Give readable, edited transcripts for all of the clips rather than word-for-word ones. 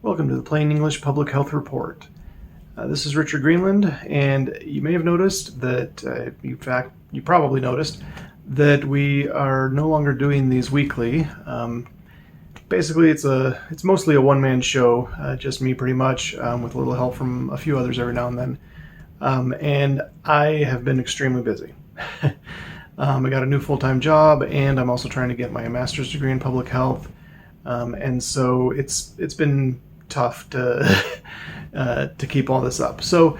Welcome to the Plain English Public Health Report. This is Richard Greenland, and you may have noticed that, in fact, you probably noticed that we are no longer doing these weekly. Basically, it's mostly a one-man show, just me pretty much, with a little help from a few others every now and then. And I have been extremely busy. I got a new full-time job, and I'm also trying to get my master's degree in public health. And so it's been tough to to keep all this up. So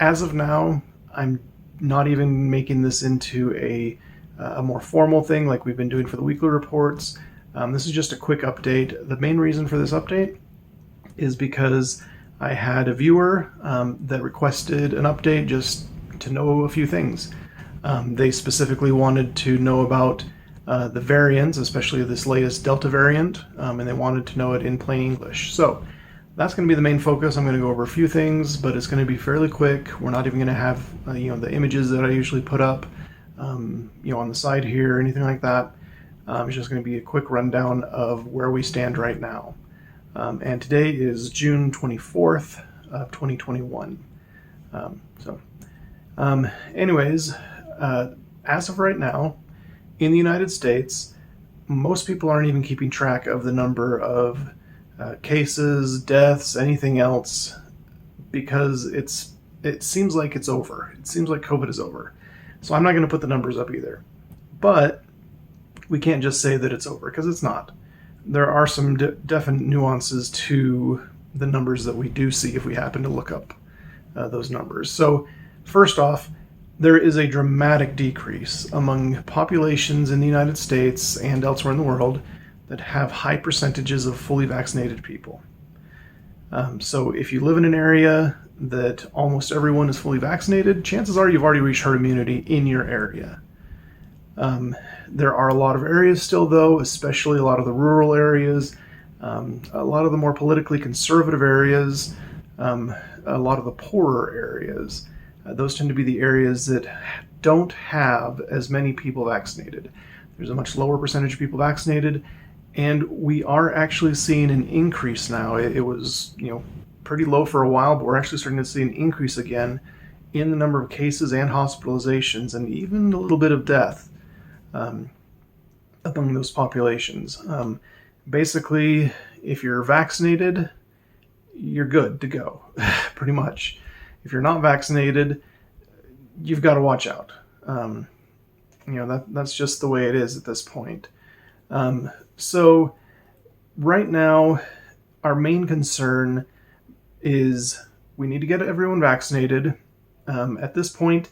as of now, I'm not even making this into a more formal thing like we've been doing for the weekly reports. This is just a quick update. The main reason for this update is because I had a viewer that requested an update just to know a few things. They specifically wanted to know about the variants, especially this latest Delta variant, and they wanted to know it in plain English. So that's going to be the main focus. I'm going to go over a few things, but it's going to be fairly quick. We're not even going to have the images that I usually put up on the side here or anything like that. It's just going to be a quick rundown of where we stand right now. And today is June 24th of 2021. Anyways, as of right now, in the United States, most people aren't even keeping track of the number of cases, deaths, anything else, because it seems like it's over. It seems like COVID is over. So I'm not going to put the numbers up either. But we can't just say that it's over, because it's not. There are some definite nuances to the numbers that we do see if we happen to look up those numbers. So first off, there is a dramatic decrease among populations in the United States and elsewhere in the world that have high percentages of fully vaccinated people. So if you live in an area that almost everyone is fully vaccinated, chances are you've already reached herd immunity in your area. There are a lot of areas still, though, especially a lot of the rural areas, a lot of the more politically conservative areas, a lot of the poorer areas. Those tend to be the areas that don't have as many people vaccinated. There's a much lower percentage of people vaccinated, and we are actually seeing an increase now. It was, pretty low for a while, but we're actually starting to see an increase again in the number of cases and hospitalizations, and even a little bit of death among those populations. Basically, if you're vaccinated, you're good to go, pretty much. If you're not vaccinated, you've got to watch out. That's just the way it is at this point. So right now, our main concern is we need to get everyone vaccinated. At this point,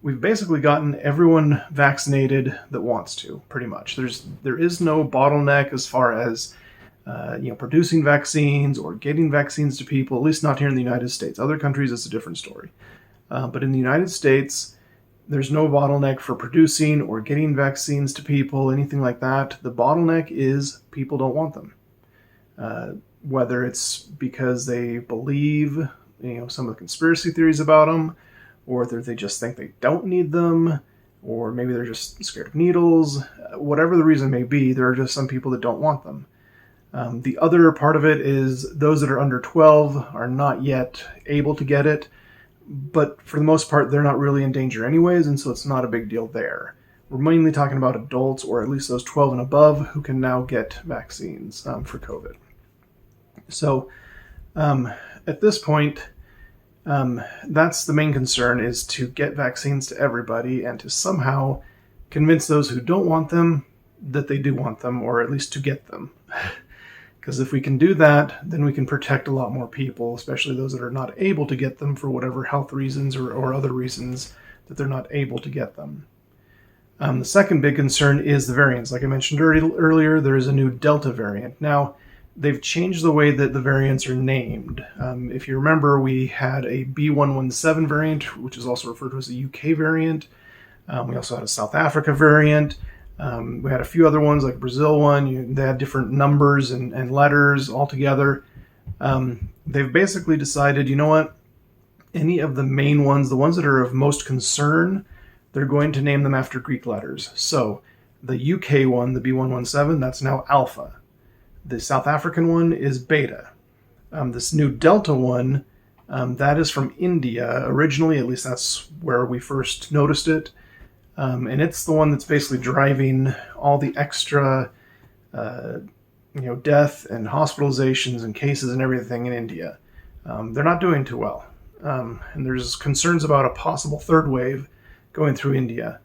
we've basically gotten everyone vaccinated that wants to, pretty much. There is no bottleneck as far as producing vaccines or getting vaccines to people, at least not here in the United States. Other countries, it's a different story. But in the United States, there's no bottleneck for producing or getting vaccines to people, anything like that. The bottleneck is people don't want them. Whether it's because they believe, some of the conspiracy theories about them, or whether they just think they don't need them, or maybe they're just scared of needles. Whatever the reason may be, there are just some people that don't want them. The other part of it is those that are under 12 are not yet able to get it, but for the most part, they're not really in danger anyways, and so it's not a big deal there. We're mainly talking about adults, or at least those 12 and above, who can now get vaccines for COVID. So at this point, that's the main concern, is to get vaccines to everybody and to somehow convince those who don't want them that they do want them, or at least to get them. Because if we can do that, then we can protect a lot more people, especially those that are not able to get them for whatever health reasons or other reasons that they're not able to get them. The second big concern is the variants. Like I mentioned earlier, there is a new Delta variant. Now, they've changed the way that the variants are named. If you remember, we had a B.1.1.7 variant, which is also referred to as a UK variant. We also had a South Africa variant. We had a few other ones, like Brazil one. They had different numbers and letters altogether. They've basically decided, you know what? Any of the main ones, the ones that are of most concern, they're going to name them after Greek letters. So the UK one, the B.1.1.7, that's now Alpha. The South African one is Beta. This new Delta one, that is from India originally, at least that's where we first noticed it. And it's the one that's basically driving all the extra, death and hospitalizations and cases and everything in India. They're not doing too well. And there's concerns about a possible third wave going through India.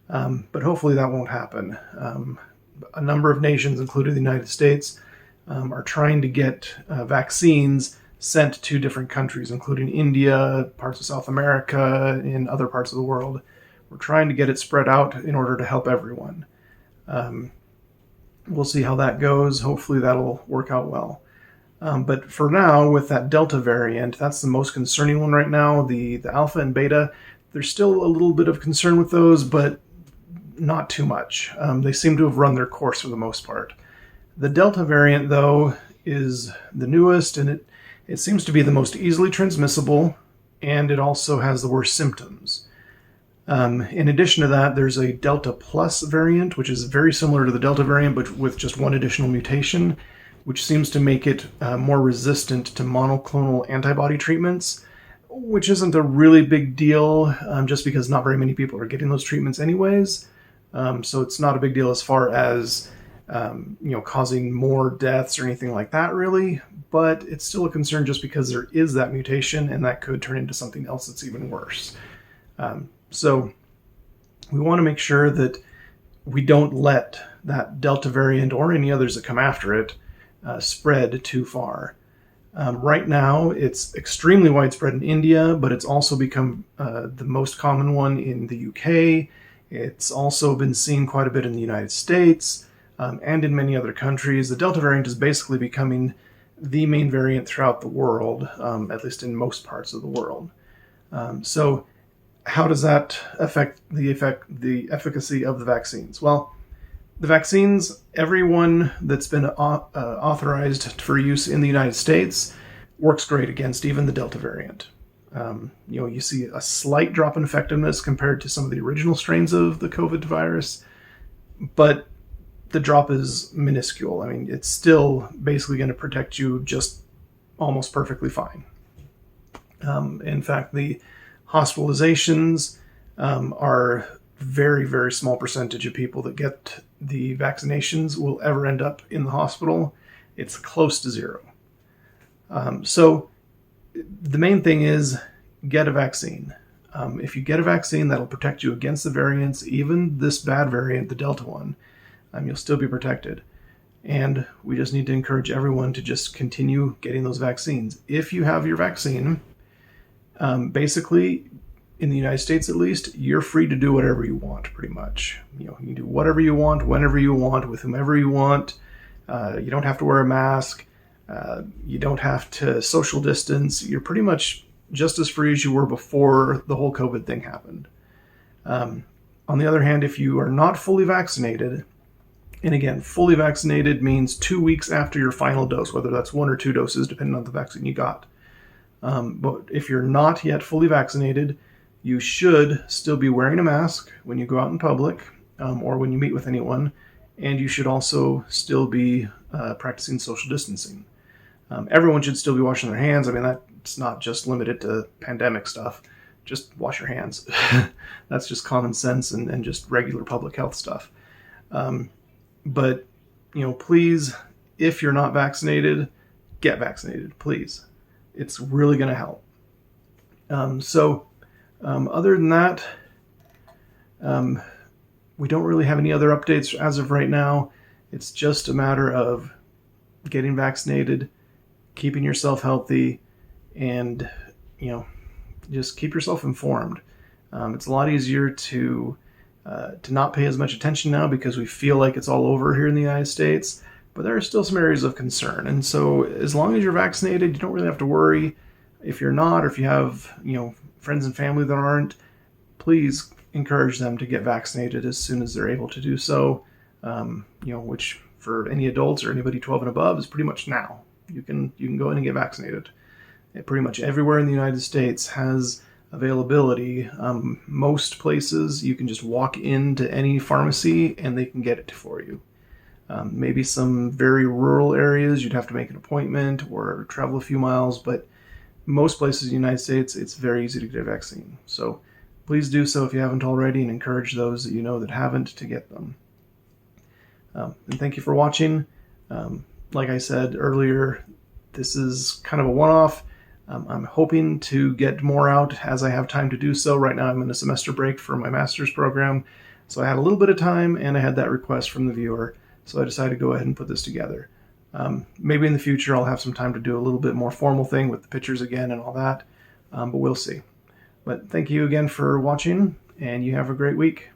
But hopefully that won't happen. A number of nations, including the United States, are trying to get vaccines sent to different countries, including India, parts of South America, and other parts of the world. We're trying to get it spread out in order to help everyone. We'll see how that goes. Hopefully that'll work out well. But for now, with that Delta variant, that's the most concerning one right now. The Alpha and Beta, there's still a little bit of concern with those, but not too much. They seem to have run their course for the most part. The Delta variant, though, is the newest, and it seems to be the most easily transmissible, and it also has the worst symptoms. In addition to that, there's a Delta Plus variant, which is very similar to the Delta variant, but with just one additional mutation, which seems to make it more resistant to monoclonal antibody treatments, which isn't a really big deal, just because not very many people are getting those treatments anyways. So it's not a big deal as far as causing more deaths or anything like that, really. But it's still a concern just because there is that mutation, and that could turn into something else that's even worse. So we want to make sure that we don't let that Delta variant or any others that come after it spread too far. Right now, it's extremely widespread in India, but it's also become the most common one in the UK. It's also been seen quite a bit in the United States and in many other countries. The Delta variant is basically becoming the main variant throughout the world, at least in most parts of the world. So how does that affect the efficacy of the vaccines? Well, the vaccines, everyone that's been authorized for use in the United States works great against even the Delta variant. You see a slight drop in effectiveness compared to some of the original strains of the COVID virus, but the drop is minuscule. I mean, it's still basically going to protect you just almost perfectly fine. In fact, the hospitalizations are very, very small percentage of people that get the vaccinations will ever end up in the hospital. It's close to zero. So the main thing is get a vaccine. If you get a vaccine, that'll protect you against the variants, even this bad variant, the Delta one. You'll still be protected. And we just need to encourage everyone to just continue getting those vaccines. If you have your vaccine, basically, in the United States at least, you're free to do whatever you want, pretty much. You can do whatever you want, whenever you want, with whomever you want. You don't have to wear a mask. You don't have to social distance. You're pretty much just as free as you were before the whole COVID thing happened. On the other hand, if you are not fully vaccinated, and again, fully vaccinated means 2 weeks after your final dose, whether that's 1 or 2 doses, depending on the vaccine you got. But if you're not yet fully vaccinated, you should still be wearing a mask when you go out in public or when you meet with anyone, and you should also still be practicing social distancing. Everyone should still be washing their hands. I mean, that's not just limited to pandemic stuff. Just wash your hands. That's just common sense and just regular public health stuff. But, please, if you're not vaccinated, get vaccinated, please. It's really going to help. Other than that, we don't really have any other updates as of right now. It's just a matter of getting vaccinated, keeping yourself healthy, and, just keep yourself informed. It's a lot easier to not pay as much attention now because we feel like it's all over here in the United States, but there are still some areas of concern. And so as long as you're vaccinated, you don't really have to worry. If you're not, or if you have, friends and family that aren't, please encourage them to get vaccinated as soon as they're able to do so, which for any adults or anybody 12 and above is pretty much now. You can go in and get vaccinated. Pretty much everywhere in the United States has availability. Most places you can just walk into any pharmacy and they can get it for you. Maybe some very rural areas, you'd have to make an appointment or travel a few miles, but most places in the United States, it's very easy to get a vaccine. So please do so if you haven't already, and encourage those that you know that haven't to get them. And thank you for watching. Like I said earlier, this is kind of a one-off. I'm hoping to get more out as I have time to do so. Right now I'm in a semester break for my master's program, so I had a little bit of time and I had that request from the viewer, so I decided to go ahead and put this together. Maybe in the future I'll have some time to do a little bit more formal thing with the pictures again and all that, but we'll see. But thank you again for watching, and you have a great week.